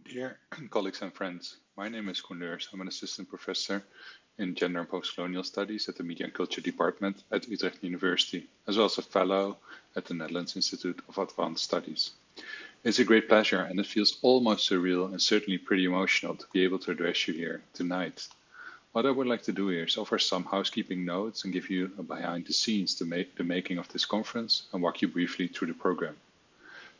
Dear colleagues and friends, my name is Koen Leurs. I'm an assistant professor in gender and post-colonial studies at the Media and Culture Department at Utrecht University, as well as a fellow at the Netherlands Institute of Advanced Studies. It's a great pleasure, and it feels almost surreal and certainly pretty emotional to be able to address you here tonight. What I would like to do here is offer some housekeeping notes and give you a behind the scenes to make the making of this conference and walk you briefly through the program.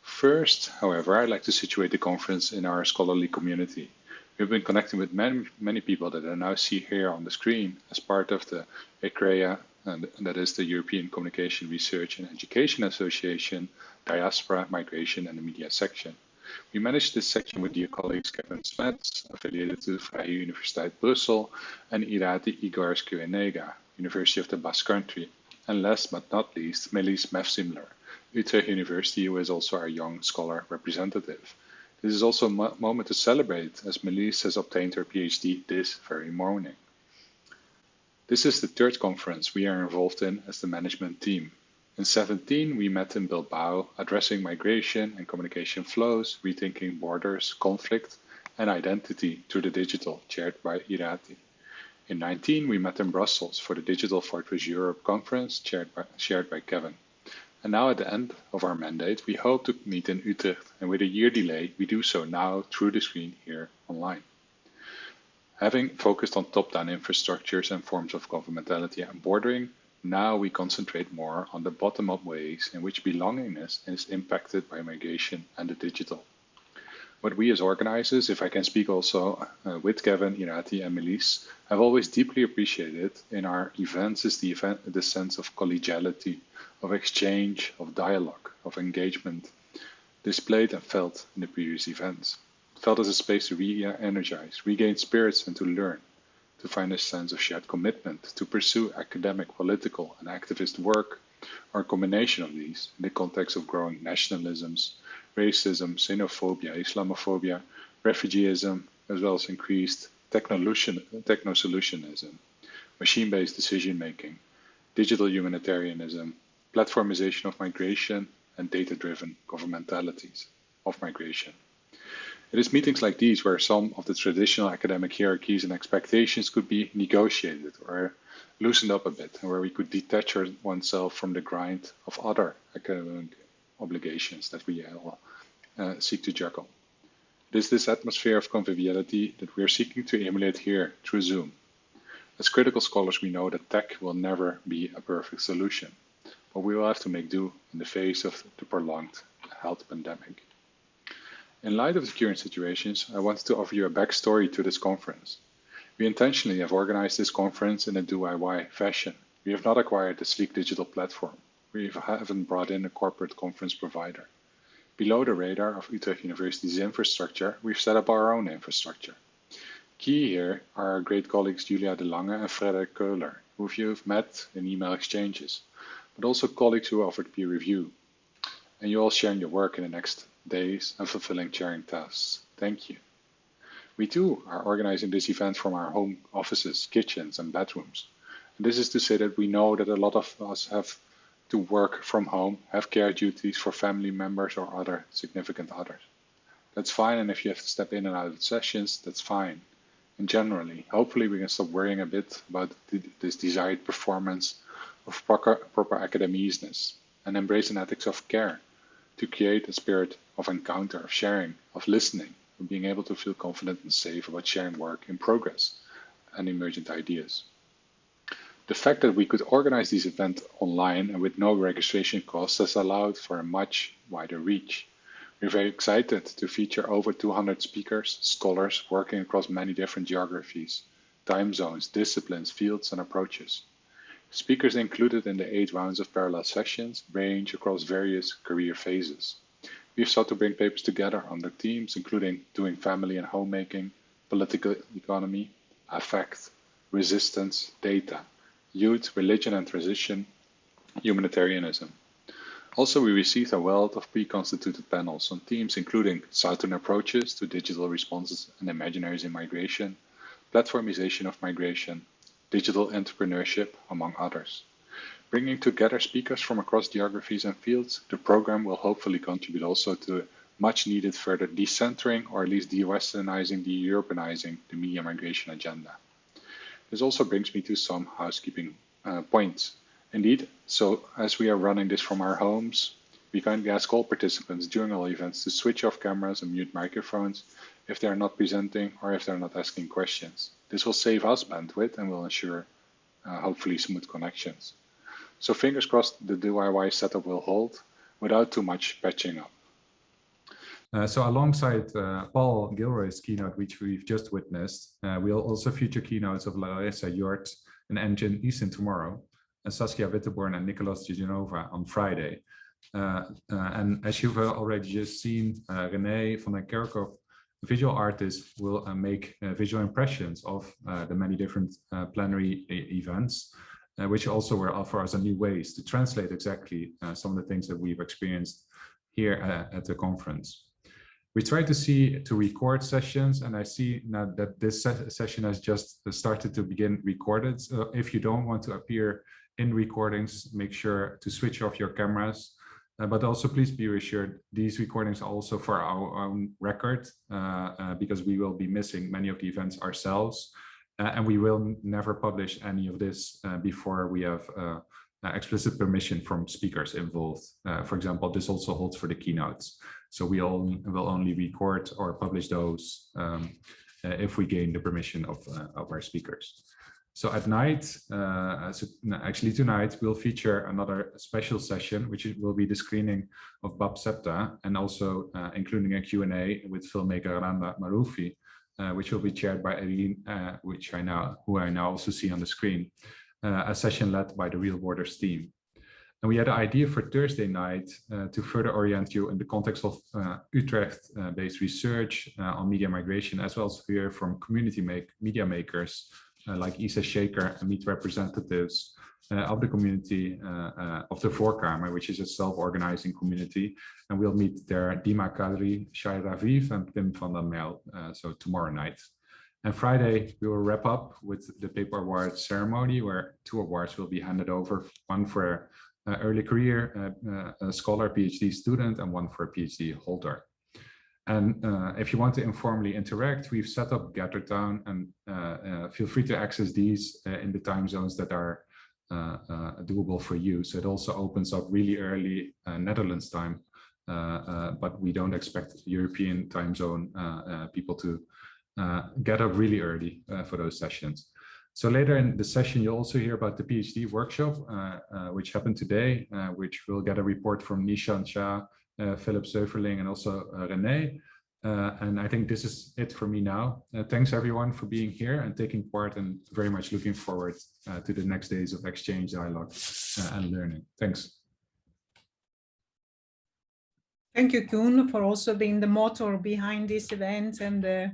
First, however, I'd like to situate the conference in our scholarly community. We've been connecting with many people that I now see here on the screen as part of the ECREA, and that is the European Communication Research and Education Association, Diaspora, Migration and the Media section. We manage this section with dear colleagues Kevin Smets, affiliated to Vrije Universiteit Brussels, and Irati Igors Kuenega, University of the Basque Country, and last but not least, Melis Mefsimler, Utrecht University, who is also our young scholar representative. This is also a moment to celebrate, as Melis has obtained her PhD this very morning. This is the third conference we are involved in as the management team. In 2017, we met in Bilbao, addressing migration and communication flows, rethinking borders, conflict, and identity through the digital, chaired by Irati. In 2019, we met in Brussels for the Digital Fortress Europe conference, shared by Kevin. And now at the end of our mandate, we hope to meet in Utrecht, and with a year delay, we do so now through the screen here online. Having focused on top-down infrastructures and forms of governmentality and bordering, now we concentrate more on the bottom-up ways in which belongingness is impacted by migration and the digital. What we as organizers, if I can speak also with Kevin, Irati, and Melis, have always deeply appreciated in our events is the sense of collegiality, of exchange, of dialogue, of engagement, displayed and felt in the previous events. It felt as a space to re-energize, regain spirits, and to learn, to find a sense of shared commitment, to pursue academic, political, and activist work, or a combination of these in the context of growing nationalisms, racism, xenophobia, Islamophobia, refugeeism, as well as increased techno-solutionism, machine-based decision-making, digital humanitarianism, platformization of migration, and data-driven governmentalities of migration. It is meetings like these where some of the traditional academic hierarchies and expectations could be negotiated or loosened up a bit, and where we could detach oneself from the grind of other academic obligations that we all seek to juggle. It is this atmosphere of conviviality that we are seeking to emulate here through Zoom. As critical scholars, we know that tech will never be a perfect solution, but we will have to make do in the face of the prolonged health pandemic. In light of the current situations, I wanted to offer you a backstory to this conference. We intentionally have organized this conference in a DIY fashion. We have not acquired a sleek digital platform. We haven't brought in a corporate conference provider. Below the radar of Utrecht University's infrastructure, we've set up our own infrastructure. Key here are our great colleagues Julia de Lange and Frederik Köhler, who you've met in email exchanges, but also colleagues who offered peer review. And you all sharing your work in the next days and fulfilling sharing tasks. Thank you. We too are organizing this event from our home offices, kitchens, and bedrooms. And this is to say that we know that a lot of us have to work from home, have care duties for family members or other significant others. That's fine, and if you have to step in and out of sessions, that's fine. And generally, hopefully we can stop worrying a bit about this desired performance of proper academicness and embrace an ethics of care to create a spirit of encounter, of sharing, of listening, of being able to feel confident and safe about sharing work in progress and emergent ideas. The fact that we could organize this event online and with no registration costs has allowed for a much wider reach. We're very excited to feature over 200 speakers, scholars working across many different geographies, time zones, disciplines, fields, and approaches. Speakers included in the 8 rounds of parallel sessions range across various career phases. We've sought to bring papers together under themes including doing family and homemaking, political economy, affect, resistance, data, youth, religion and transition, humanitarianism. Also, we received a wealth of pre-constituted panels on themes including Southern approaches to digital responses and imaginaries in migration, platformization of migration, digital entrepreneurship, among others. Bringing together speakers from across geographies and fields, the program will hopefully contribute also to much needed further decentering or at least de-Westernizing, de-Europeanizing the media migration agenda. This also brings me to some housekeeping points. Indeed, so as we are running this from our homes, we kindly ask all participants during all events to switch off cameras and mute microphones if they are not presenting or if they're not asking questions. This will save us bandwidth and will ensure hopefully smooth connections. So fingers crossed the DIY setup will hold without too much patching up. So alongside Paul Gilroy's keynote, which we've just witnessed, we'll also feature keynotes of Larissa Jort and Engine Easton tomorrow, and Saskia Witteborn and Nicolas de Genova on Friday. And as you've already just seen, René van den Kerkhoff, visual artist, will make visual impressions of the many different plenary events, which also will offer us a new ways to translate exactly some of the things that we've experienced here at the conference. We try to record sessions, and I see now that this session has just started to begin recorded. So if you don't want to appear in recordings, make sure to switch off your cameras. But also please be reassured, these recordings are also for our own record, because we will be missing many of the events ourselves. And we will never publish any of this before we have explicit permission from speakers involved. For example, this also holds for the keynotes. So we will only record or publish those if we gain the permission of our speakers. So at night, actually tonight, we'll feature another special session, which will be the screening of Bab Septa, and also including a Q&A with filmmaker Randa Maroufi, which will be chaired by Irene, who I now also see on the screen, a session led by the Real Borders team. And we had an idea for Thursday night to further orient you in the context of Utrecht-based research on media migration, as well as hear from community media makers like Isa Shaker and meet representatives of the community of the Voorkamer, which is a self-organizing community. And we'll meet there Dima Kadri, Shai Raviv, and Pim van der Mel, so tomorrow night. And Friday, we will wrap up with the paper awards ceremony, where 2 awards will be handed over, one for early career scholar, PhD student, and one for a PhD holder. And if you want to informally interact, we've set up Gather Town, and feel free to access these in the time zones that are doable for you. So it also opens up really early Netherlands time, but we don't expect European time zone people to get up really early for those sessions. So later in the session, you'll also hear about the PhD workshop, which happened today, which will get a report from Nishant, Shah, Philipp, Seuferling, and also René. And I think this is it for me now. Thanks everyone for being here and taking part, and very much looking forward to the next days of exchange, dialogue, and learning. Thanks. Thank you, Koen, for also being the motor behind this event and the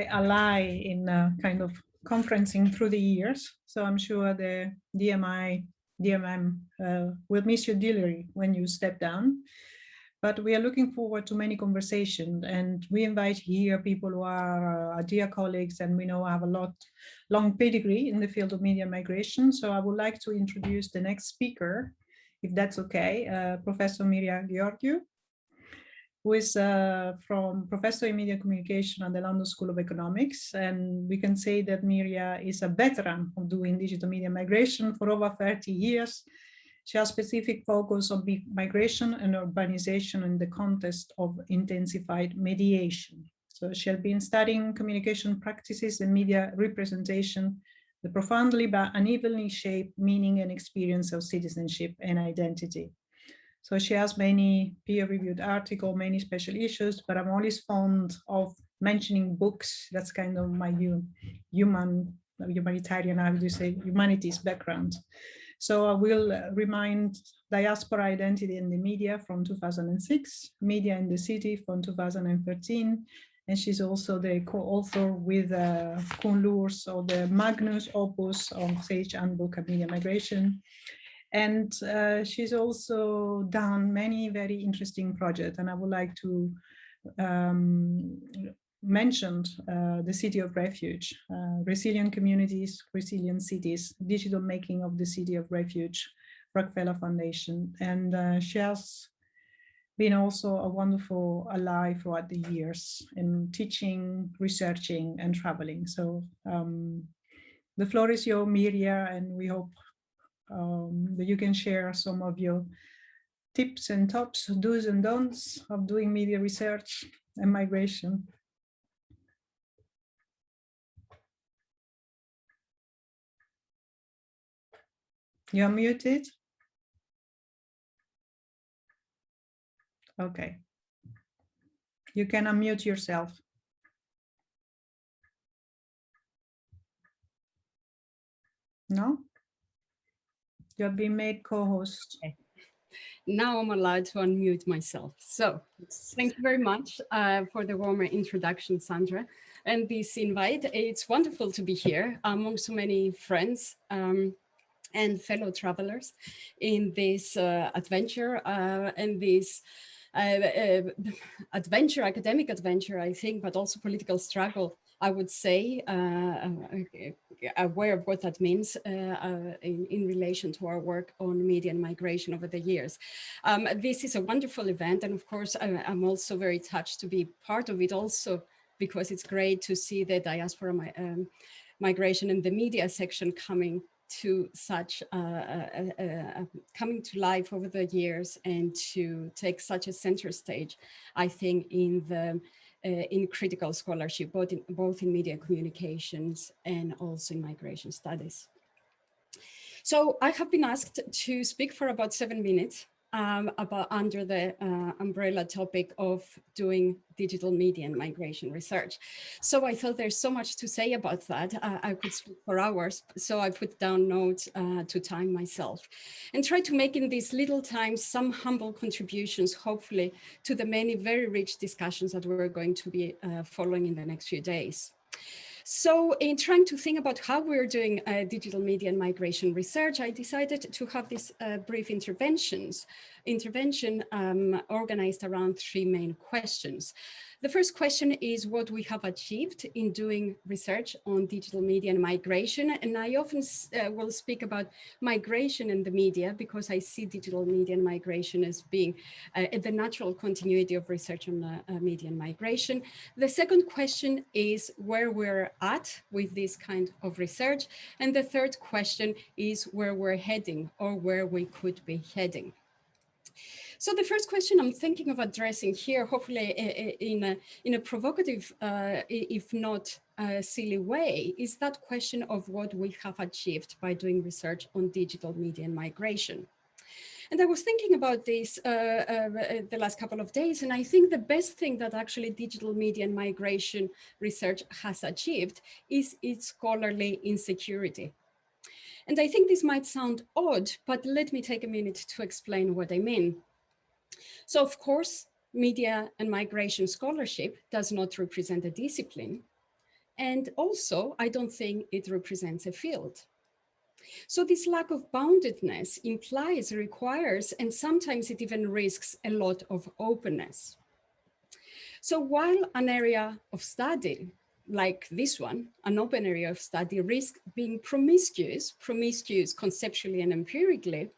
ally in kind of conferencing through the years. So I'm sure the DMM will miss you dearly when you step down. But we are looking forward to many conversations, and we invite here people who are our dear colleagues, and we know have a long pedigree in the field of media migration. So I would like to introduce the next speaker, if that's okay, Professor Myria Georgiou, who is from Professor in Media Communication at the London School of Economics. And we can say that Myria is a veteran of doing digital media migration for over 30 years. She has specific focus on migration and urbanization in the context of intensified mediation. So she has been studying communication practices and media representation, the profoundly but unevenly shaped meaning and experience of citizenship and identity. So she has many peer-reviewed articles, many special issues, but I'm always fond of mentioning books. That's kind of my humanitarian, how do you say, humanities background. So I will remind Diaspora Identity in the Media from 2006, Media in the City from 2013, and she's also the co-author with Koen Leurs of the Magnus Opus of Sage Handbook of Media Migration. And she's also done many very interesting projects, and I would like to mention the City of Refuge, Resilient Communities, Resilient Cities, Digital Making of the City of Refuge, Rockefeller Foundation. And she has been also a wonderful ally throughout the years in teaching, researching, and traveling. So the floor is yours, Myria, and we hope that you can share some of your tips and tops, do's and don'ts of doing media research and migration. You're muted. Okay. You can unmute yourself. No? You have been made co-host. Okay. Now I'm allowed to unmute myself. So thank you very much for the warmer introduction, Sandra, and this invite. It's wonderful to be here among so many friends and fellow travelers in this adventure and this adventure, academic adventure, I think, but also political struggle, I would say, aware of what that means in relation to our work on media and migration over the years. This is a wonderful event. And of course, I'm also very touched to be part of it also, because it's great to see the diaspora migration and the media section coming to such coming to life over the years and to take such a center stage, I think, in the in critical scholarship, both in media communications and also in migration studies. So I have been asked to speak for about 7 minutes about under the umbrella topic of doing digital media and migration research. So I thought there's so much to say about that. I could speak for hours. So I put down notes to time myself and try to make in this little time some humble contributions, hopefully, to the many very rich discussions that we're going to be following in the next few days. So in trying to think about how we're doing digital media and migration research, I decided to have this brief intervention organized around 3 main questions. The first question is what we have achieved in doing research on digital media and migration. And I often will speak about migration and the media because I see digital media and migration as being the natural continuity of research on media and migration. The second question is where we're at with this kind of research. And the third question is where we're heading or where we could be heading. So the first question I'm thinking of addressing here, hopefully in a provocative, if not silly way, is that question of what we have achieved by doing research on digital media and migration. And I was thinking about this the last couple of days, and I think the best thing that actually digital media and migration research has achieved is its scholarly insecurity. And I think this might sound odd, but let me take a minute to explain what I mean. So of course, media and migration scholarship does not represent a discipline. And also, I don't think it represents a field. So this lack of boundedness implies, requires, and sometimes it even risks a lot of openness. So while an area of study like this one, an open area of study, risks being promiscuous conceptually and empirically,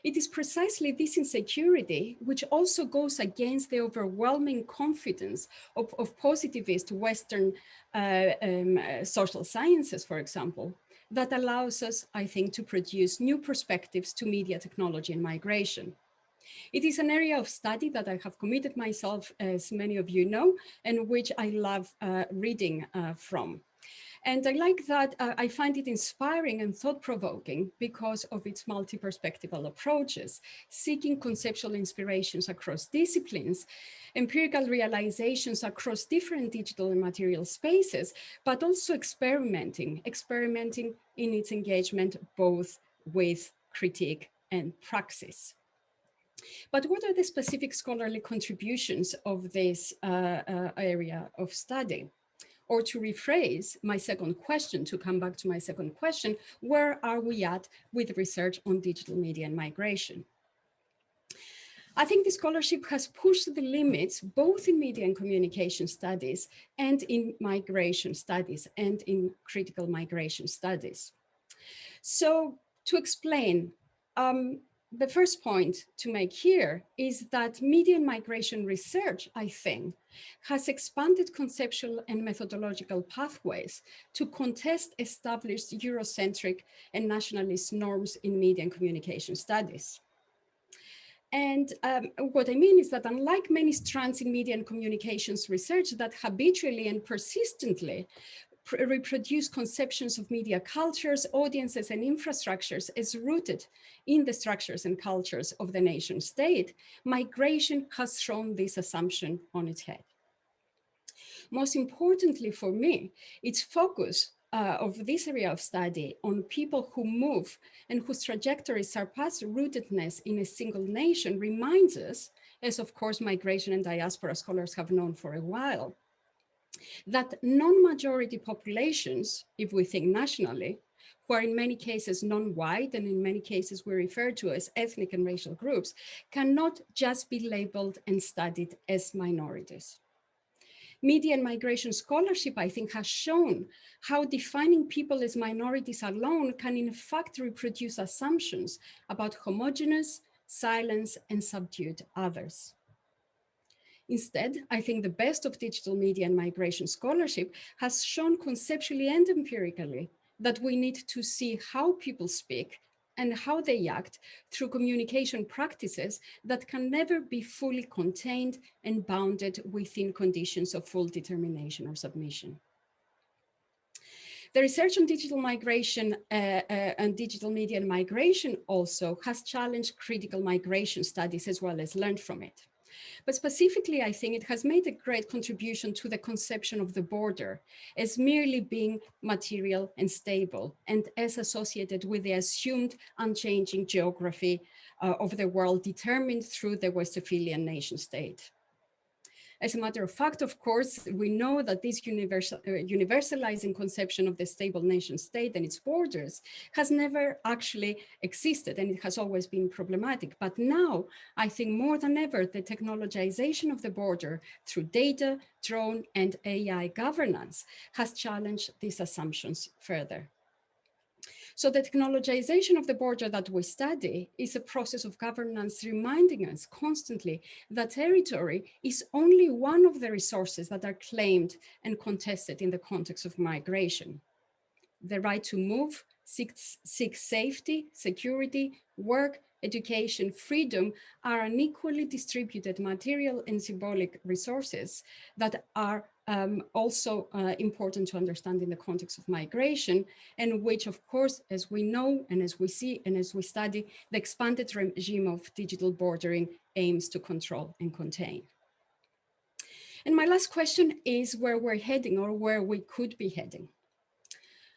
it is precisely this insecurity which also goes against the overwhelming confidence of positivist Western social sciences, for example, that allows us, I think, to produce new perspectives to media technology and migration. It is an area of study that I have committed myself, as many of you know, and which I love reading from. And I like that, I find it inspiring and thought-provoking because of its multi-perspectival approaches, seeking conceptual inspirations across disciplines, empirical realizations across different digital and material spaces, but also experimenting in its engagement both with critique and praxis. But what are the specific scholarly contributions of this area of study? Or to rephrase my second question, to come back to my second question, where are we at with research on digital media and migration? I think the scholarship has pushed the limits both in media and communication studies and in migration studies and in critical migration studies. So to explain, the first point to make here is that media and migration research, I think, has expanded conceptual and methodological pathways to contest established Eurocentric and nationalist norms in media and communication studies. And what I mean is that unlike many strands in media and communications research that habitually and persistently reproduce conceptions of media cultures, audiences, and infrastructures as rooted in the structures and cultures of the nation state, migration has thrown this assumption on its head. Most importantly for me, its focus of this area of study on people who move and whose trajectories surpass rootedness in a single nation reminds us, as of course migration and diaspora scholars have known for a while, that non-majority populations, if we think nationally, who are in many cases non-white and in many cases we refer to as ethnic and racial groups, cannot just be labeled and studied as minorities. Media and migration scholarship, I think, has shown how defining people as minorities alone can in fact reproduce assumptions about homogeneous, silenced, and subdued others. Instead, I think the best of digital media and migration scholarship has shown conceptually and empirically that we need to see how people speak and how they act through communication practices that can never be fully contained and bounded within conditions of full determination or submission. The research on digital migration and digital media and migration also has challenged critical migration studies as well as learned from it. But specifically, I think it has made a great contribution to the conception of the border as merely being material and stable, and as associated with the assumed unchanging geography of the world determined through the Westphalian nation state. As a matter of fact, of course, we know that this universalizing conception of the stable nation state and its borders has never actually existed, and it has always been problematic. But now, I think more than ever, the technologization of the border through data, drone, and AI governance has challenged these assumptions further. So the technologization of the border that we study is a process of governance reminding us constantly that territory is only one of the resources that are claimed and contested in the context of migration. The right to move, seek safety, security, work, education, freedom are unequally distributed material and symbolic resources that are also important to understand in the context of migration, and which, of course, as we know and as we see and as we study, the expanded regime of digital bordering aims to control and contain. And my last question is where we're heading, or where we could be heading.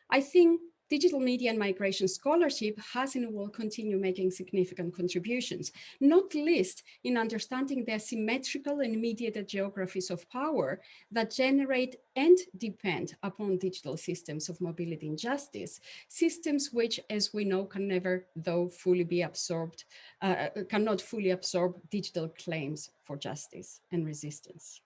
I think digital media and migration scholarship has and will continue making significant contributions, not least in understanding the asymmetrical and mediated geographies of power that generate and depend upon digital systems of mobility and justice, systems which, as we know, can never, though, fully be absorbed, cannot fully absorb digital claims for justice and resistance.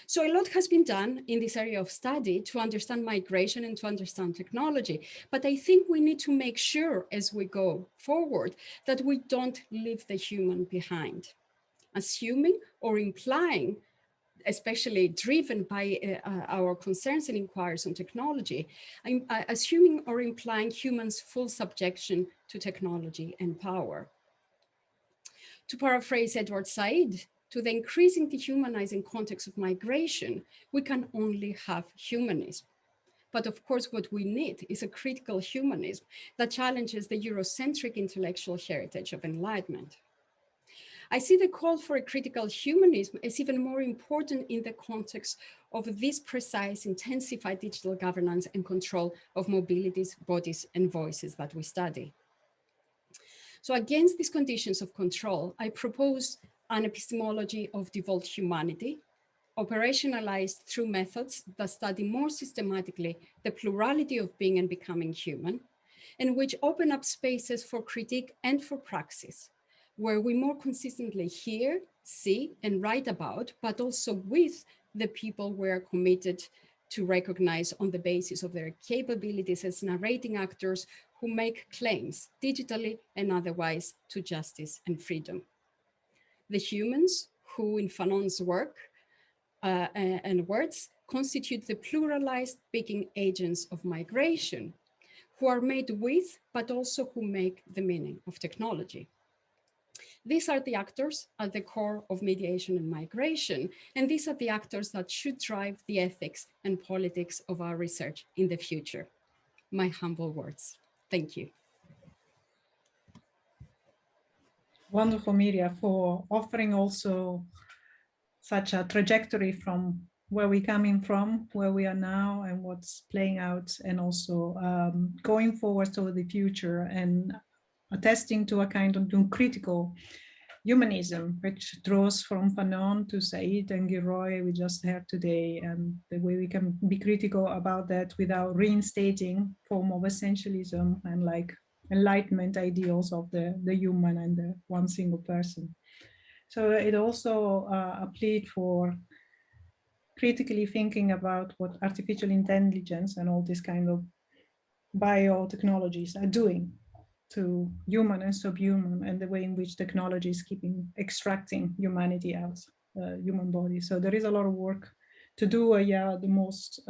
So a lot has been done in this area of study to understand migration and to understand technology, but I think we need to make sure as we go forward that we don't leave the human behind. Assuming or implying, especially driven by our concerns and inquiries on technology, assuming or implying humans' full subjection to technology and power. To paraphrase Edward Said, to the increasing dehumanizing context of migration, we can only have humanism. But of course, what we need is a critical humanism that challenges the Eurocentric intellectual heritage of enlightenment. I see the call for a critical humanism as even more important in the context of this precise, intensified digital governance and control of mobilities, bodies, and voices that we study. So against these conditions of control, I propose an epistemology of devolved humanity, operationalized through methods that study more systematically the plurality of being and becoming human, and which open up spaces for critique and for praxis, where we more consistently hear, see, and write about, but also with the people we are committed to recognize on the basis of their capabilities as narrating actors who make claims, digitally and otherwise, to justice and freedom. The humans who, in Fanon's work and words, constitute the pluralized speaking agents of migration, who are made with, but also who make the meaning of technology. These are the actors at the core of mediation and migration, and these are the actors that should drive the ethics and politics of our research in the future. My humble words. Thank you. Wonderful, Myria, for offering also such a trajectory from where we're coming from, where we are now, and what's playing out, and also going forward toward the future, and attesting to a kind of critical humanism, which draws from Fanon to Said and Georgiou we just heard today, and the way we can be critical about that without reinstating form of essentialism and like enlightenment ideals of the human and the one single person. So it also a plea for critically thinking about what artificial intelligence and all these kind of biotechnologies are doing to human and subhuman, and the way in which technology is keeping extracting humanity out, human body. So there is a lot of work to do. Yeah, the most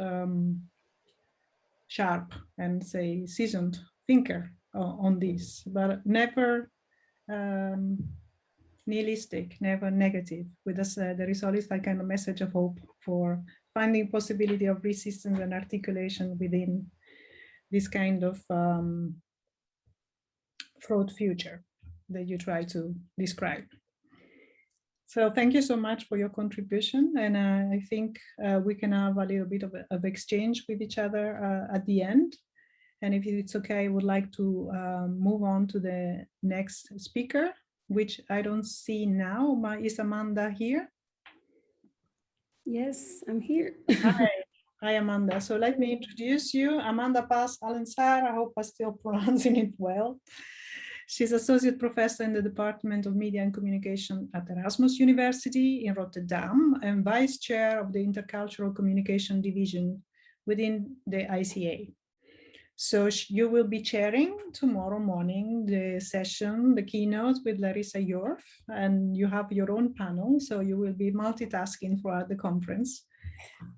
sharp and say seasoned thinker on this, but never nihilistic, never negative. With us, there is always that kind of message of hope for finding possibility of resistance and articulation within this kind of fraught future that you try to describe. So thank you so much for your contribution, and I think we can have a little bit of exchange with each other at the end. And if it's okay, I would like to move on to the next speaker, which I don't see now. Is Amanda here? Yes, I'm here. Hi, Amanda. So let me introduce you. Amanda Paz Alencar, I hope I'm still pronouncing it well. She's associate professor in the Department of Media and Communication at Erasmus University in Rotterdam and vice chair of the Intercultural Communication Division within the ICA. So you will be chairing tomorrow morning the session, the keynote with Larissa Yorf, and you have your own panel, so you will be multitasking throughout the conference.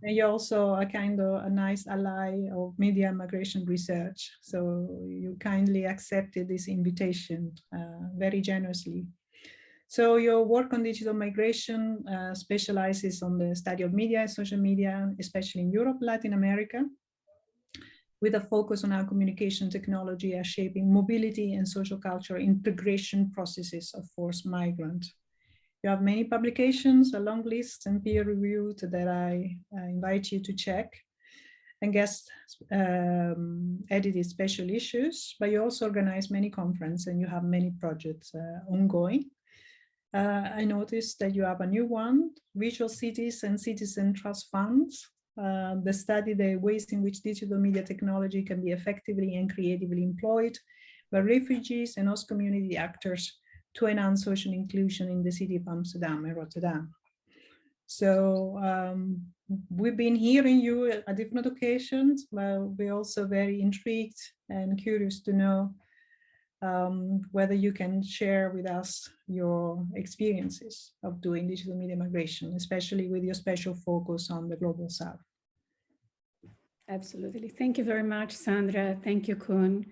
And you're also a kind of a nice ally of media and migration research. So you kindly accepted this invitation very generously. So your work on digital migration specializes on the study of media and social media, especially in Europe, Latin America, with a focus on how communication technology are shaping mobility and social cultural integration processes of forced migrant. You have many publications, a long list and peer-reviewed that I invite you to check, and guest edited special issues, but you also organize many conferences and you have many projects ongoing. I noticed that you have a new one, Visual Cities and Citizen Trust Funds, the study the ways in which digital media technology can be effectively and creatively employed by refugees and host community actors to enhance social inclusion in the city of Amsterdam and Rotterdam. So we've been hearing you at different occasions, but we're also very intrigued and curious to know whether you can share with us your experiences of doing digital media migration, especially with your special focus on the Global South. Absolutely. Thank you very much, Sandra. Thank you, Koen,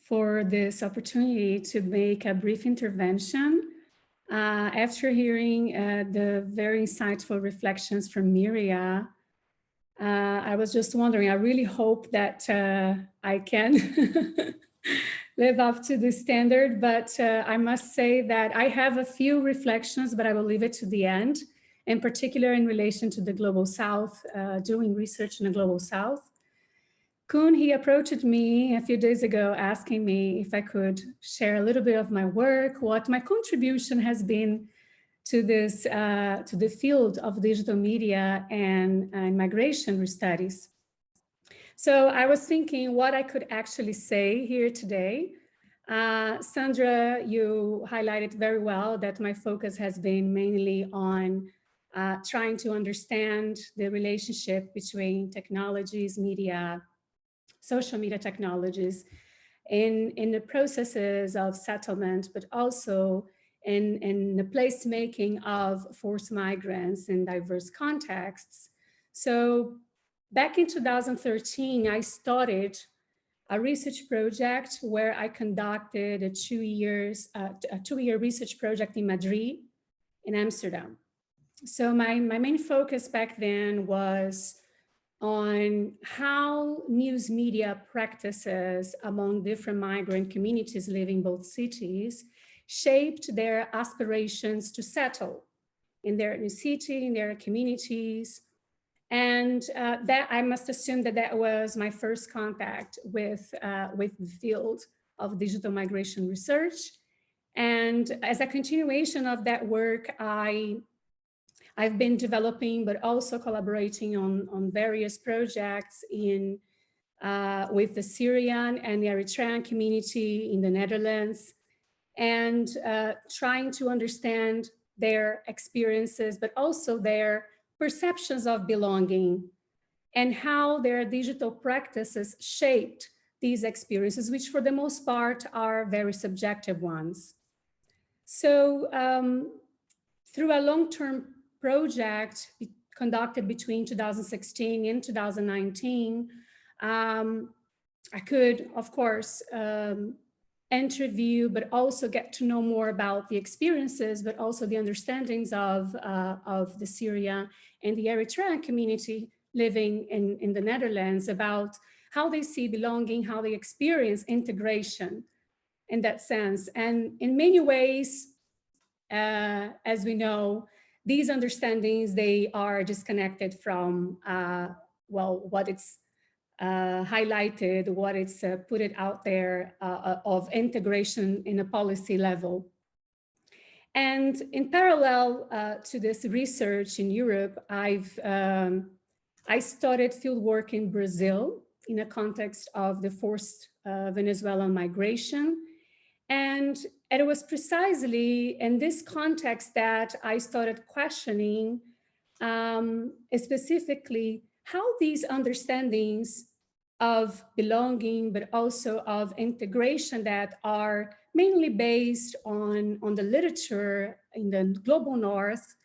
for this opportunity to make a brief intervention. After hearing the very insightful reflections from Myria, I was just wondering, I really hope that I can live up to the standard, but I must say that I have a few reflections, but I will leave it to the end, in particular in relation to the Global South, doing research in the Global South. Koen, he approached me a few days ago asking me if I could share a little bit of my work, what my contribution has been to this, to the field of digital media and migration studies. So I was thinking what I could actually say here today. Sandra, you highlighted very well that my focus has been mainly on trying to understand the relationship between technologies, media, social media technologies, in the processes of settlement, but also in the placemaking of forced migrants in diverse contexts. So back in 2013, I started a research project where I conducted a two-year research project in Madrid, in Amsterdam. So my main focus back then was on how news media practices among different migrant communities living in both cities shaped their aspirations to settle in their new city, in their communities. And that I must assume that that was my first contact with the field of digital migration research. And as a continuation of that work, I've been developing, but also collaborating on various projects with the Syrian and the Eritrean community in the Netherlands, and trying to understand their experiences, but also their perceptions of belonging and how their digital practices shaped these experiences, which for the most part are very subjective ones. So through a long-term project conducted between 2016 and 2019, I could, of course, interview, but also get to know more about the experiences, but also the understandings of the Syria and the Eritrean community living in the Netherlands about how they see belonging, how they experience integration in that sense. And in many ways, as we know, these understandings, they are disconnected from, well, what it's highlighted, what it's put it out there of integration in a policy level. And in parallel to this research in Europe, I started field work in Brazil in a context of the forced Venezuelan migration. And it was precisely in this context that I started questioning specifically how these understandings of belonging, but also of integration that are mainly based on the literature in the global north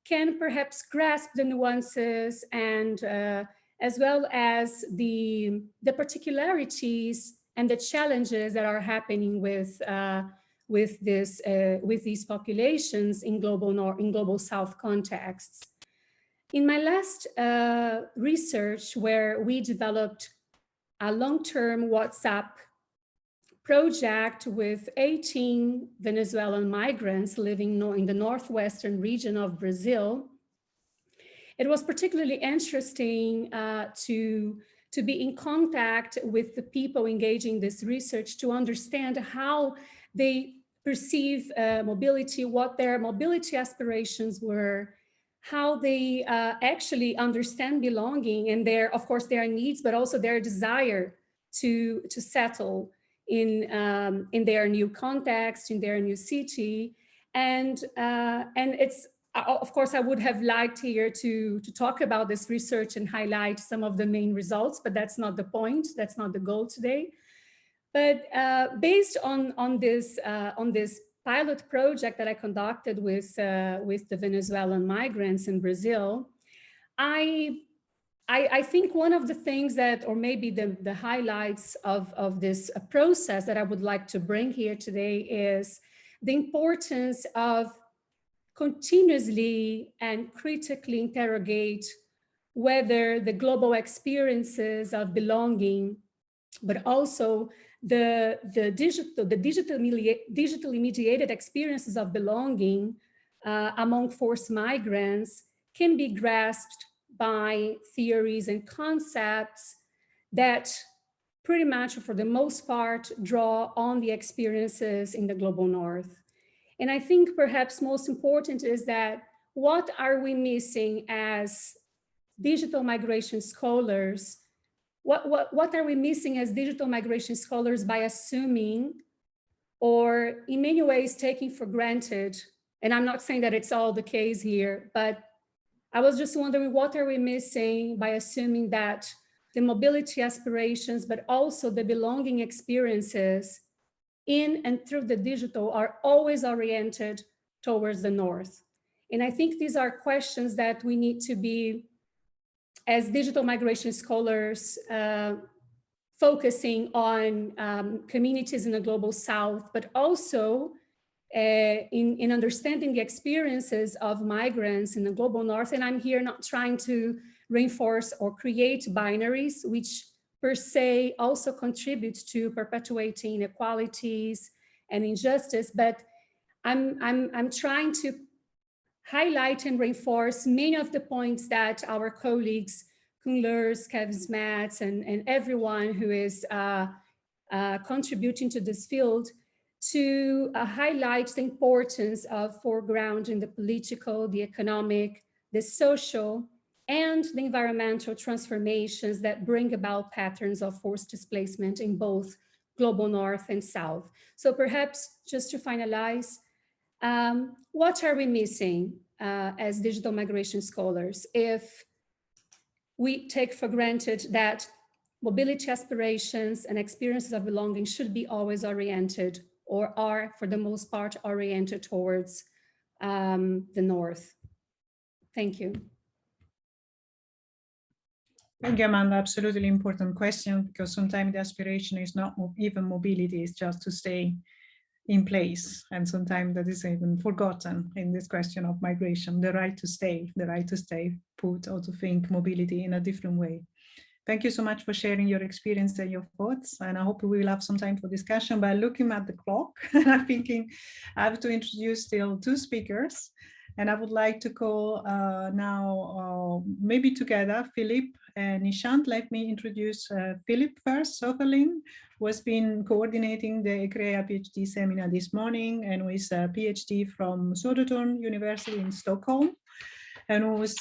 can perhaps grasp the nuances and as well as the particularities and the challenges that are happening with these populations in global south contexts. In my last research, where we developed a long-term WhatsApp project with 18 Venezuelan migrants living in the northwestern region of Brazil, it was particularly interesting to be in contact with the people engaging this research to understand how they perceive mobility, what their mobility aspirations were, how they actually understand belonging and of course, their needs, but also their desire to settle in their new context, in their new city. And it's, of course, I would have liked here to talk about this research and highlight some of the main results, but that's not the point. That's not the goal today. But based on this pilot project that I conducted with the Venezuelan migrants in Brazil, I think one of the things that, or maybe the highlights of this process that I would like to bring here today is the importance of continuously and critically interrogate whether the global experiences of belonging, but also the digitally mediated experiences of belonging among forced migrants can be grasped by theories and concepts that pretty much, for the most part, draw on the experiences in the global north. And I think perhaps most important is that what are we missing as digital migration scholars? What are we missing as digital migration scholars by assuming, or in many ways taking for granted, and I'm not saying that it's all the case here, but I was just wondering, what are we missing by assuming that the mobility aspirations, but also the belonging experiences in and through the digital are always oriented towards the North. And I think these are questions that we need to be, as digital migration scholars, focusing on communities in the global South, but also in understanding the experiences of migrants in the global North. And I'm here not trying to reinforce or create binaries, which per se also contribute to perpetuating inequalities and injustice, but I'm trying to highlight and reinforce many of the points that our colleagues, Koen, Leurs, Smets, and everyone who is contributing to this field, to highlight the importance of foregrounding the political, the economic, the social, and the environmental transformations that bring about patterns of forced displacement in both global North and South. So perhaps just to finalize, what are we missing as digital migration scholars if we take for granted that mobility aspirations and experiences of belonging should be always oriented, or are for the most part oriented towards the North? Thank you. Thank you, Amanda. Absolutely important question, because sometimes the aspiration is not even mobility, it's just to stay in place. And sometimes that is even forgotten in this question of migration, the right to stay put, or to think mobility in a different way. Thank you so much for sharing your experience and your thoughts. And I hope we will have some time for discussion. By looking at the clock, I'm thinking I have to introduce still 2 speakers. And I would like to call now, maybe together, Philipp and Nishant. Let me introduce Philipp first. Seuferling, who has been coordinating the ECREA PhD seminar this morning, and who is a PhD from Södertörn University in Stockholm, and who is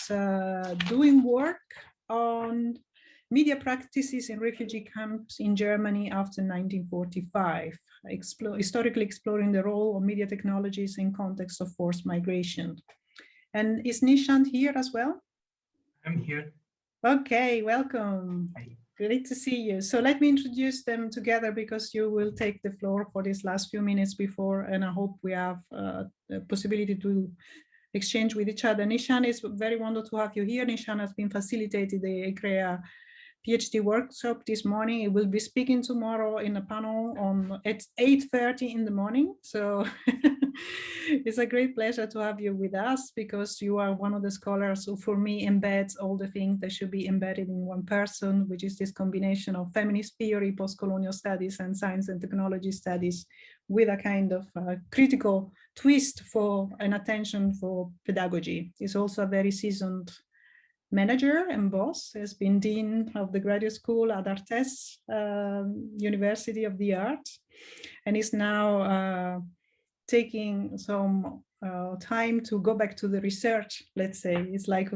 doing work on media practices in refugee camps in Germany after 1945, historically exploring the role of media technologies in context of forced migration. And is Nishant here as well? I'm here. Okay, welcome. Hi. Great to see you. So let me introduce them together, because you will take the floor for these last few minutes before, and I hope we have the possibility to exchange with each other. Nishant, is very wonderful to have you here. Nishant has been facilitating the ECREA PhD workshop this morning. It will be speaking tomorrow in a panel at 8:30 in the morning. So it's a great pleasure to have you with us, because you are one of the scholars who, for me, embeds all the things that should be embedded in one person, which is this combination of feminist theory, post-colonial studies, and science and technology studies, with a kind of critical twist for an attention for pedagogy. He's also a very seasoned manager and boss, has been dean of the graduate school at ArtEz, University of the Art, and is now taking some time to go back to the research, let's say. It's like,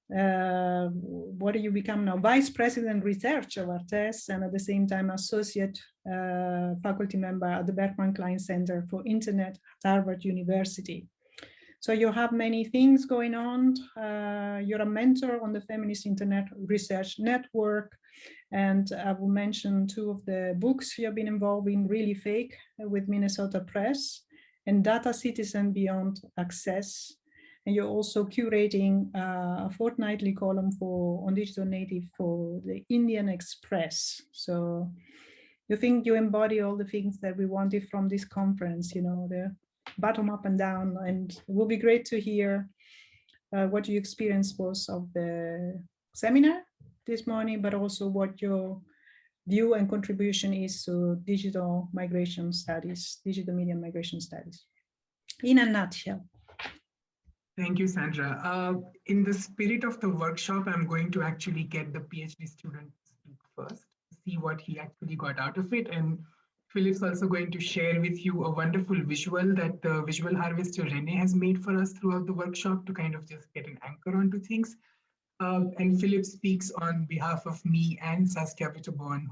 what do you become now? Vice President Research of ArtEz, and at the same time associate faculty member at the Berkman Klein Center for Internet at Harvard University. So you have many things going on. You're a mentor on the Feminist Internet Research Network. And I will mention 2 of the books you've been involved in: Really Fake with Minnesota Press, and Data Citizen Beyond Access. And you're also curating a fortnightly column on digital native for the Indian Express. So you think you embody all the things that we wanted from this conference, you know, the bottom up and down, and it will be great to hear what your experience was of the seminar this morning, but also what your view and contribution is to digital migration studies, digital media migration studies, in a nutshell. Thank you, Sandra. In the spirit of the workshop, I'm going to actually get the PhD student to speak first, see what he actually got out of it. And Philipp's also going to share with you a wonderful visual that the visual harvester Rene has made for us throughout the workshop to kind of just get an anchor onto things. And Philipp speaks on behalf of me and Saskia Witteborn,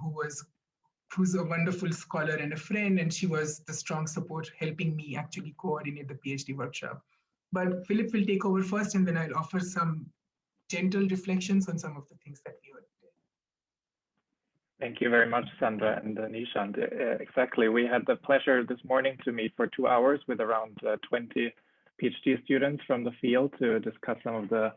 who's a wonderful scholar and a friend, and she was the strong support helping me actually coordinate the PhD workshop. But Philipp will take over first, and then I'll offer some gentle reflections on some of the things that we heard today. Thank you very much, Sandra and Nishant. Exactly. We had the pleasure this morning to meet for 2 hours with around 20 PhD students from the field to discuss some of the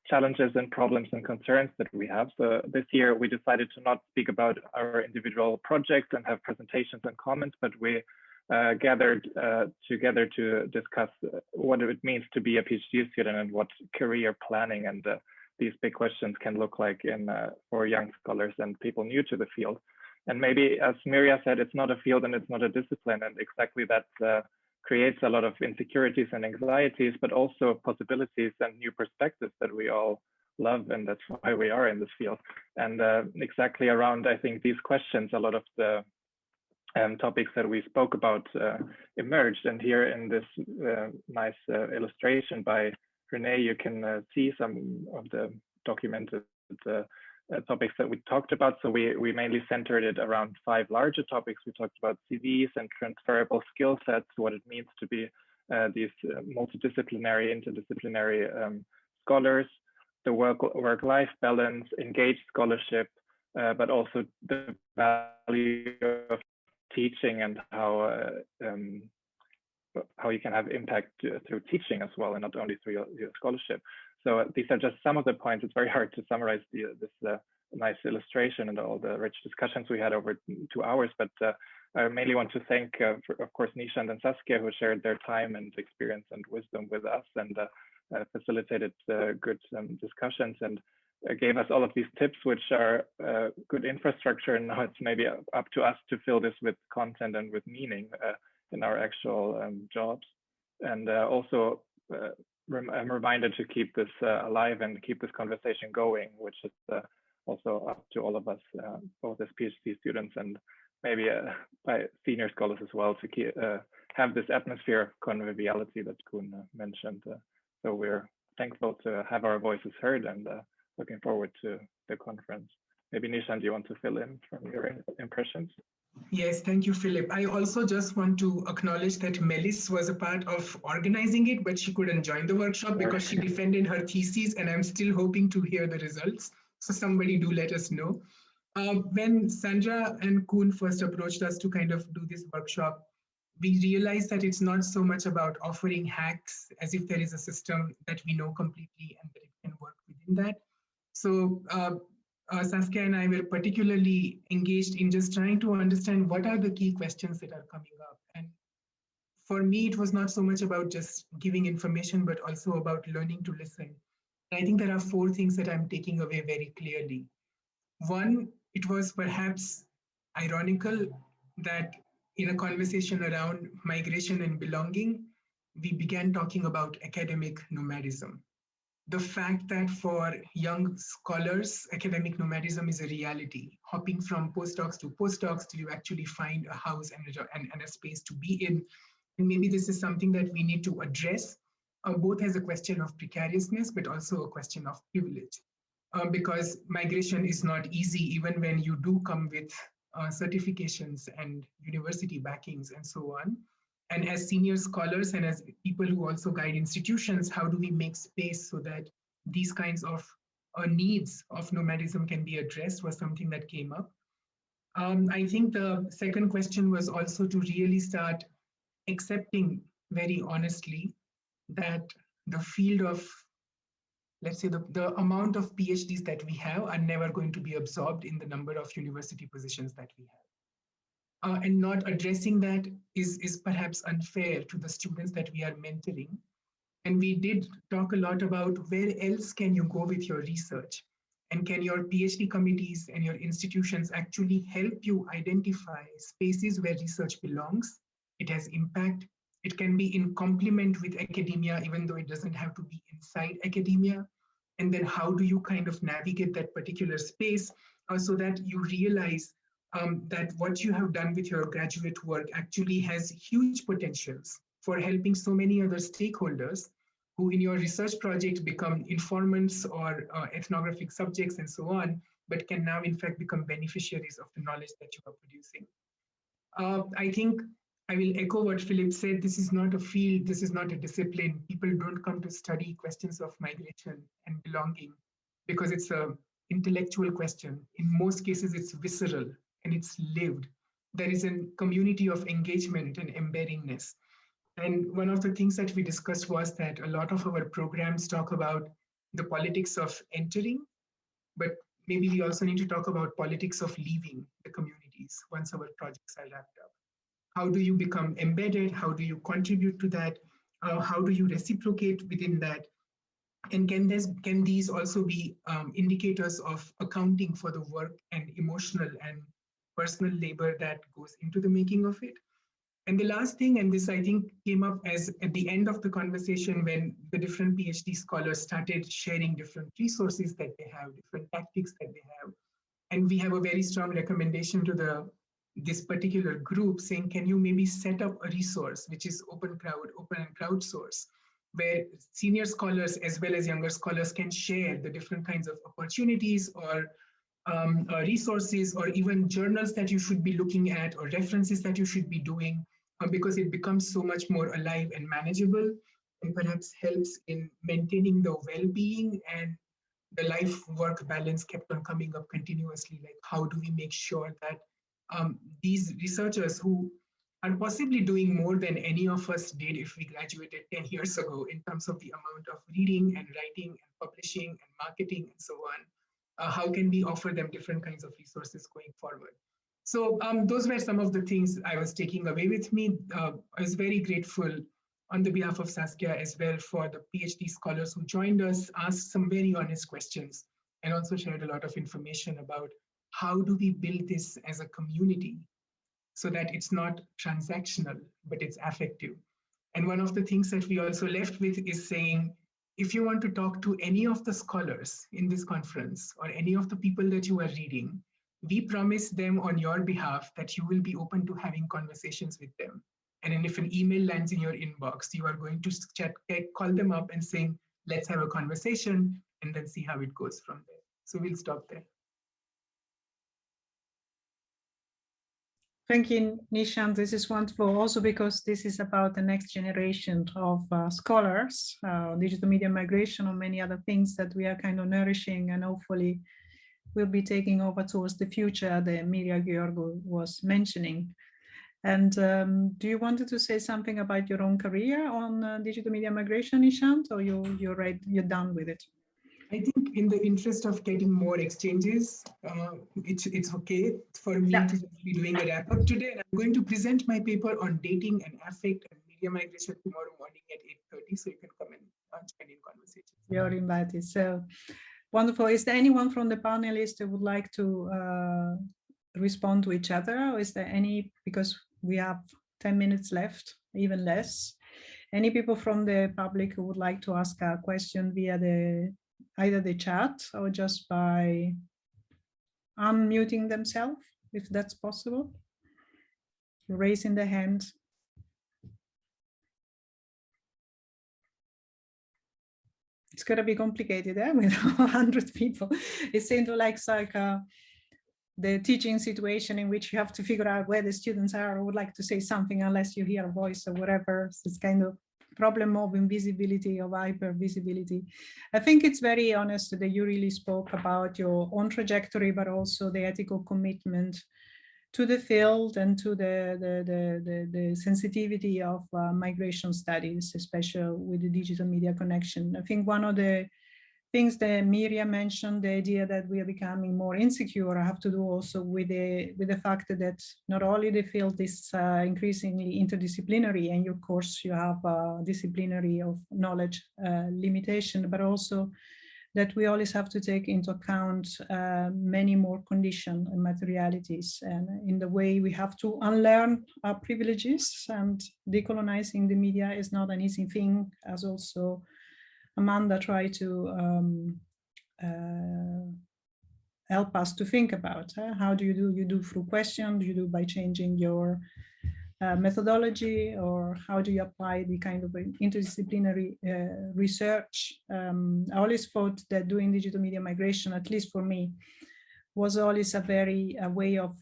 challenges and problems and concerns that we have. So this year we decided to not speak about our individual projects and have presentations and comments, but we gathered together to discuss what it means to be a PhD student and what career planning and these big questions can look like for young scholars and people new to the field. And maybe, as Myria said, it's not a field and it's not a discipline, and exactly that creates a lot of insecurities and anxieties, but also possibilities and new perspectives that we all love, and that's why we are in this field. And exactly around, I think, these questions, a lot of the topics that we spoke about emerged. And here in this nice illustration by Renee, you can see some of the documented topics that we talked about. So we mainly centered it around 5 larger topics. We talked about CVs and transferable skill sets, what it means to be these multidisciplinary, interdisciplinary scholars, the work-life balance, engaged scholarship, but also the value of teaching and how you can have impact through teaching as well, and not only through your scholarship. So these are just some of the points. It's very hard to summarize this nice illustration and all the rich discussions we had over 2 hours. But I mainly want to thank, of course, Nishant and Saskia, who shared their time and experience and wisdom with us and facilitated good discussions and gave us all of these tips, which are good infrastructure. And now it's maybe up to us to fill this with content and with meaning in our actual jobs. And also I'm reminded to keep this alive and keep this conversation going, which is also up to all of us, both as PhD students and maybe by senior scholars as well, to keep, have this atmosphere of conviviality that Koen mentioned. So we're thankful to have our voices heard and looking forward to the conference. Maybe Nishant, do you want to fill in from your impressions? Yes, thank you, Philip. I also just want to acknowledge that Melis was a part of organizing it, but she couldn't join the workshop because she defended her thesis, and I'm still hoping to hear the results. So somebody do let us know. When Sandra and Koen first approached us to kind of do this workshop, we realized that it's not so much about offering hacks as if there is a system that we know completely and that it can work within that. So Saskia and I were particularly engaged in just trying to understand what are the key questions that are coming up. And for me, it was not so much about just giving information, but also about learning to listen. And I think there are 4 things that I'm taking away very clearly. One, it was perhaps ironical that in a conversation around migration and belonging, we began talking about academic nomadism. The fact that for young scholars, academic nomadism is a reality. Hopping from postdocs to postdocs till you actually find a house and a space to be in. And maybe this is something that we need to address, both as a question of precariousness, but also a question of privilege. Because migration is not easy, even when you do come with certifications and university backings and so on. And as senior scholars and as people who also guide institutions, how do we make space so that these kinds of needs of nomadism can be addressed was something that came up. I think the second question was also to really start accepting very honestly that the field of, let's say, the amount of PhDs that we have are never going to be absorbed in the number of university positions that we have. And not addressing that is perhaps unfair to the students that we are mentoring. And we did talk a lot about where else can you go with your research, and can your PhD committees and your institutions actually help you identify spaces where research belongs, it has impact, it can be in complement with academia, even though it doesn't have to be inside academia. And then how do you kind of navigate that particular space so that you realize that what you have done with your graduate work actually has huge potentials for helping so many other stakeholders who in your research project become informants or ethnographic subjects and so on, but can now in fact become beneficiaries of the knowledge that you are producing. I think I will echo what Philipp said. This is not a field, this is not a discipline. People don't come to study questions of migration and belonging because it's intellectual question. In most cases, it's visceral and it's lived. There is a community of engagement and embeddingness. And one of the things that we discussed was that a lot of our programs talk about the politics of entering, but maybe we also need to talk about politics of leaving the communities once our projects are wrapped up. How do you become embedded? How do you contribute to that? How do you reciprocate within that? And can these also be indicators of accounting for the work and emotional and personal labor that goes into the making of it? And the last thing, and this I think came up as at the end of the conversation when the different PhD scholars started sharing different resources that they have, different tactics that they have. And we have a very strong recommendation to this particular group saying, can you maybe set up a resource which is open and crowdsource, where senior scholars as well as younger scholars can share the different kinds of opportunities or resources or even journals that you should be looking at or references that you should be doing, because it becomes so much more alive and manageable and perhaps helps in maintaining the well-being and the life-work balance kept on coming up continuously. Like, how do we make sure that these researchers who are possibly doing more than any of us did if we graduated 10 years ago in terms of the amount of reading and writing and publishing and marketing and so on, how can we offer them different kinds of resources going forward? So those were some of the things I was taking away with me. I was very grateful on the behalf of Saskia as well for the PhD scholars who joined us, asked some very honest questions, and also shared a lot of information about how do we build this as a community so that it's not transactional, but it's affective. And one of the things that we also left with is saying, if you want to talk to any of the scholars in this conference or any of the people that you are reading, we promise them on your behalf that you will be open to having conversations with them. And then if an email lands in your inbox, you are going to call them up and saying, let's have a conversation and then see how it goes from there. So we'll stop there. Thank you, Nishant. This is wonderful also because this is about the next generation of scholars, digital media migration, or many other things that we are kind of nourishing and hopefully will be taking over towards the future that Georgiou was mentioning. And do you wanted to say something about your own career on digital media migration, Nishant, or you're done with it? I think in the interest of getting more exchanges, it's okay for me to be doing a wrap up today. And I'm going to present my paper on dating and affect and media migration tomorrow morning at 8:30, so you can come and join in conversation. You're invited. So wonderful. Is there anyone from the panelists who would like to respond to each other? Or is there any, because we have 10 minutes left, even less. Any people from the public who would like to ask a question via either the chat or just by unmuting themselves, if that's possible? Raising the hand. It's going to be complicated with 100 people. It seems like the teaching situation in which you have to figure out where the students are or would like to say something unless you hear a voice or whatever. So it's kind of problem of invisibility, of hypervisibility. I think it's very honest that you really spoke about your own trajectory, but also the ethical commitment to the field and to the sensitivity of migration studies, especially with the digital media connection. I think one of the things that Myria mentioned, the idea that we are becoming more insecure, have to do also with the fact that not only the field is increasingly interdisciplinary, and of course you have disciplinary of knowledge limitation, but also that we always have to take into account many more conditions and materialities, and in the way we have to unlearn our privileges, and decolonizing the media is not an easy thing, as also Amanda tried to help us to think about. How do you do through questions? Do you do by changing your methodology, or how do you apply the kind of interdisciplinary research? I always thought that doing digital media migration, at least for me, was always a way of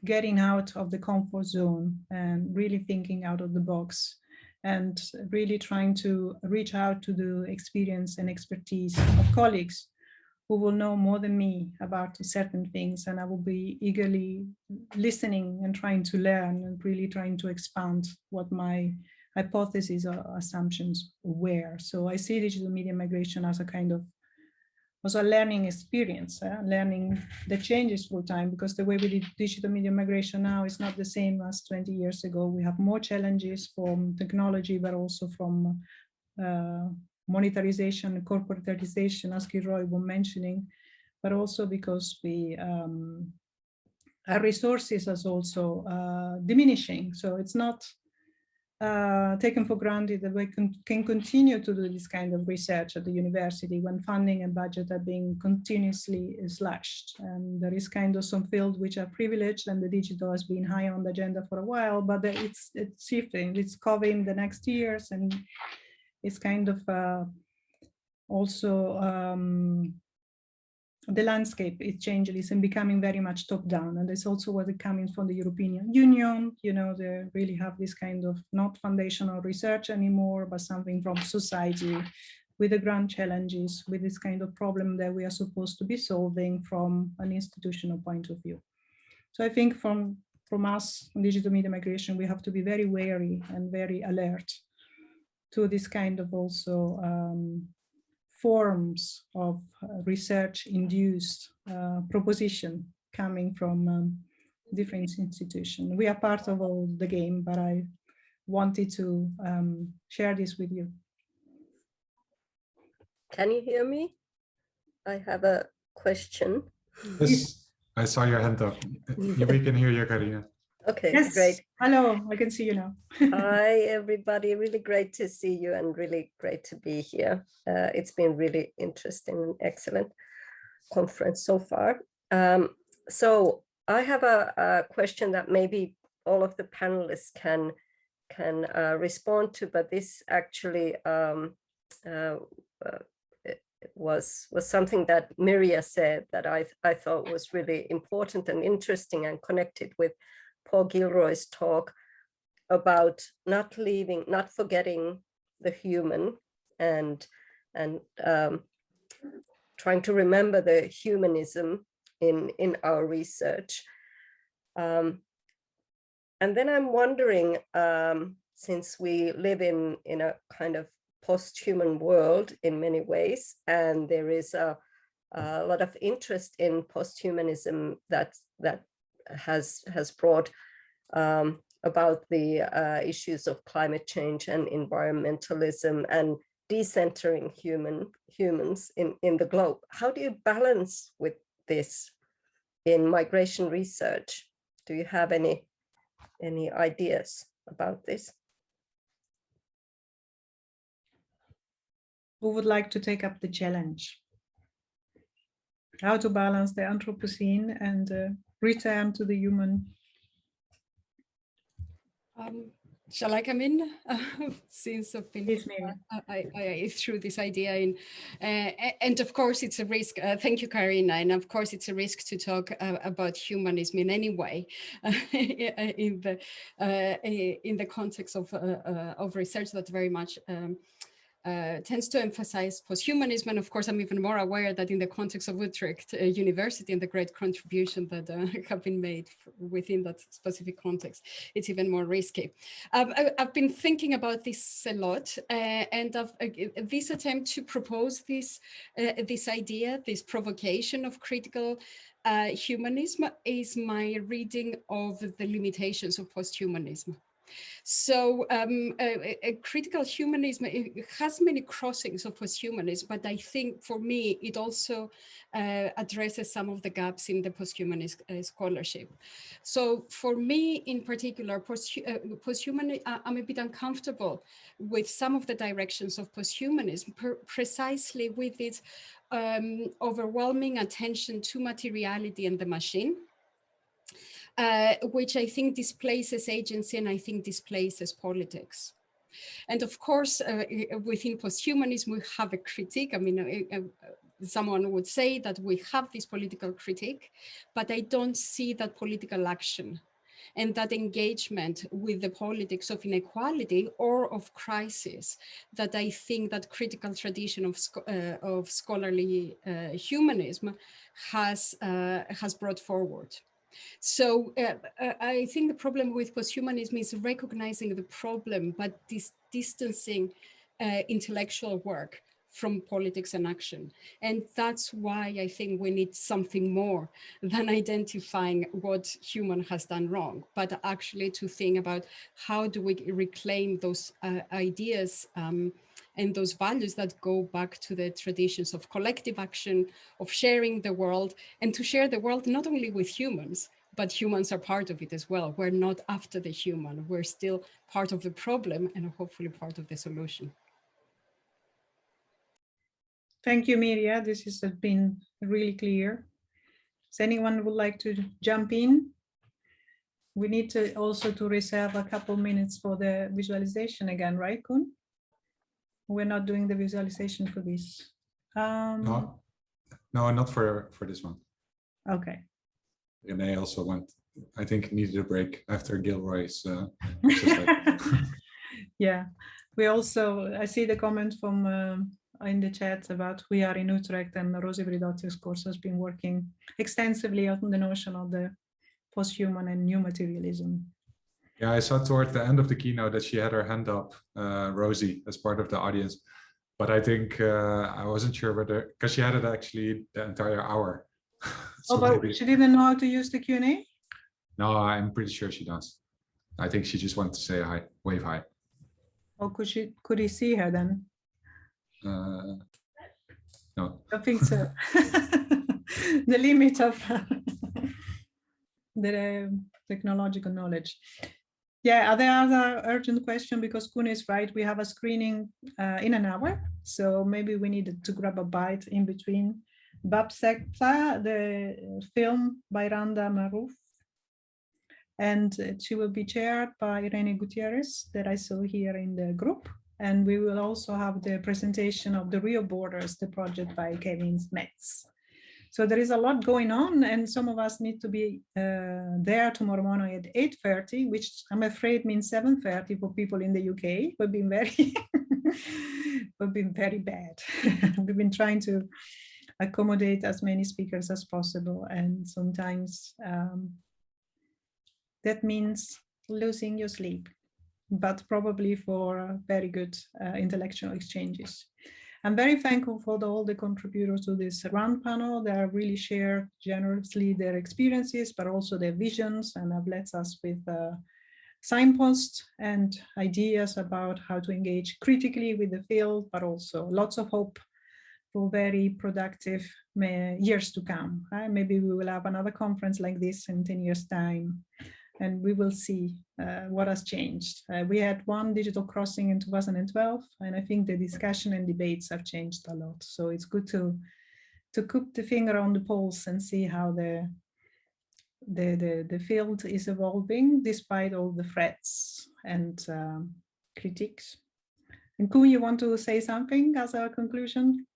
getting out of the comfort zone and really thinking out of the box, and really trying to reach out to the experience and expertise of colleagues who will know more than me about certain things, and I will be eagerly listening and trying to learn and really trying to expand what my hypotheses or assumptions were. So I see digital media migration as a kind of also a learning experience, learning the changes through time, because the way we did digital media migration now is not the same as 20 years ago. We have more challenges from technology, but also from monetarization, corporatization, as Roy was mentioning, but also because our resources is also diminishing. So it's not taken for granted that we can continue to do this kind of research at the university when funding and budget are being continuously slashed. And there is kind of some fields which are privileged, and the digital has been high on the agenda for a while, but it's shifting, it's covering the next years, and it's kind of also the landscape is changes and becoming very much top down. And that's also what is coming from the European Union. You know, they really have this kind of not foundational research anymore, but something from society with the grand challenges, with this kind of problem that we are supposed to be solving from an institutional point of view. So I think from us in digital media migration, we have to be very wary and very alert to this kind of also forms of research-induced proposition coming from different institutions. We are part of all the game, but I wanted to share this with you. Can you hear me? I have a question. Yes, I saw your hand up. We can hear you, Karina. Okay, yes, great. Hello, I can see you now. Hi, everybody. Really great to see you and really great to be here. It's been really interesting and excellent conference so far. So I have a question that maybe all of the panelists can respond to, but this actually was something that Myria said that I thought was really important and interesting and connected with Paul Gilroy's talk about not forgetting the human and trying to remember the humanism in our research. And then I'm wondering, since we live in a kind of post-human world in many ways, and there is a lot of interest in post-humanism that has brought about the issues of climate change and environmentalism and decentering humans in the globe. How do you balance with this in migration research? Do you have any ideas about this? Who would like to take up the challenge? How to balance the Anthropocene and return to the human? Shall I come in? Since I've been I threw this idea in, and of course it's a risk. Thank you, Karina. And of course it's a risk to talk about humanism in any way in the context of research that very much tends to emphasize posthumanism. And of course, I'm even more aware that in the context of Utrecht University and the great contribution that have been made within that specific context, it's even more risky. I've been thinking about this a lot, and this attempt to propose this idea, this provocation of critical humanism is my reading of the limitations of posthumanism. So a critical humanism, it has many crossings of posthumanism, but I think for me, it also addresses some of the gaps in the posthumanist scholarship. So for me in particular, posthumanism, I'm a bit uncomfortable with some of the directions of posthumanism, precisely with its overwhelming attention to materiality and the machine. Which I think displaces agency and I think displaces politics. And of course, within posthumanism, we have a critique. I mean, someone would say that we have this political critique, but I don't see that political action and that engagement with the politics of inequality or of crisis that I think that critical tradition of scholarly humanism has brought forward. So I think the problem with posthumanism is recognizing the problem, but distancing intellectual work from politics and action. And that's why I think we need something more than identifying what human has done wrong, but actually to think about how do we reclaim those ideas and those values that go back to the traditions of collective action, of sharing the world, and to share the world not only with humans, but humans are part of it as well. We're not after the human, we're still part of the problem and hopefully part of the solution. Thank you, Myria. This has been really clear. Does anyone would like to jump in? We need to also to reserve a couple minutes for the visualization again, right, Koen? We're not doing the visualization for this. No, not for this one. Okay. Renee also went, I think, needed a break after Gilroy's. Yeah, we also, I see the comment from in the chat about we are in Utrecht, and Rosie Bridotti's course has been working extensively on the notion of the post-human and new materialism. Yeah, I saw toward the end of the keynote that she had her hand up, Rosie, as part of the audience. But I think I wasn't sure whether, because she had it actually the entire hour. So oh, but maybe she didn't know how to use the Q&A? No, I'm pretty sure she does. I think she just wanted to say hi, wave hi. Or could he see her then? No. I think so. The limit of the technological knowledge. Yeah, are there other urgent questions? Because Koen is right, we have a screening in an hour, so maybe we needed to grab a bite in between. Bab Sekta, the film by Randa Maruf, and she will be chaired by Irene Gutierrez that I saw here in the group. And we will also have the presentation of the Real Borders, the project by Kevin Smets. So there is a lot going on, and some of us need to be there tomorrow morning at 8:30, which I'm afraid means 7:30 for people in the UK. We've been very, we've been very bad. We've been trying to accommodate as many speakers as possible, and sometimes that means losing your sleep, but probably for very good intellectual exchanges. I'm very thankful for all the contributors to this round panel. They have really shared generously their experiences, but also their visions, and have left us with signposts and ideas about how to engage critically with the field, but also lots of hope for very productive years to come. Maybe we will have another conference like this in 10 years' time, and we will see what has changed. We had one digital crossing in 2012, and I think the discussion and debates have changed a lot. So it's good to put the finger on the pulse and see how the field is evolving despite all the threats and critiques. And Koen, you want to say something as a conclusion?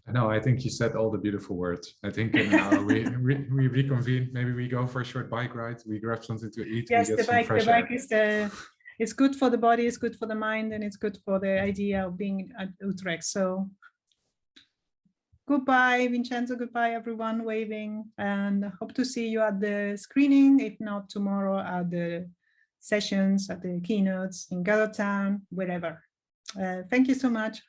No, I think you said all the beautiful words. I think in an hour we reconvene. Maybe we go for a short bike ride. We grab something to eat. Yes, we get the bike air. is it's good for the body, it's good for the mind, and it's good for the idea of being at Utrecht. So goodbye, Vincenzo. Goodbye, everyone waving, and hope to see you at the screening. If not tomorrow, at the sessions, at the keynotes in Gather Town, wherever. Thank you so much.